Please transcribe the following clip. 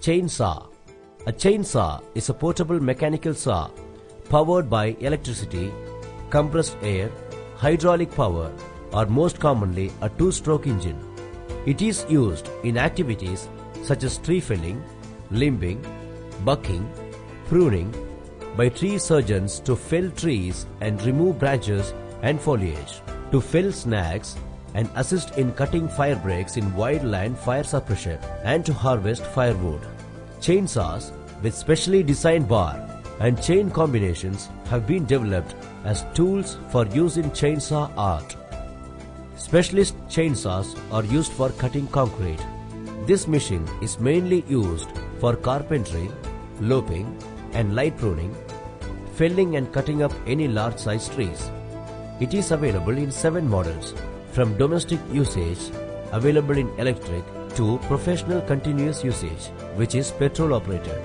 Chainsaw. A chainsaw is a portable mechanical saw powered by electricity, compressed air, hydraulic power, or most commonly a two-stroke engine. It is used in activities such as tree felling, limbing, bucking, pruning, by tree surgeons to fell trees and remove branches and foliage, to fell snags and assist in cutting fire breaks in wildland fire suppression, and to harvest firewood. Chainsaws with specially designed bar and chain combinations have been developed as tools for use in chainsaw art. Specialist chainsaws are used for cutting concrete. This machine is mainly used for carpentry, lopping and light pruning, felling and cutting up any large size trees. It is available in 7 models, from domestic usage, available in electric, to professional continuous usage, which is petrol operated.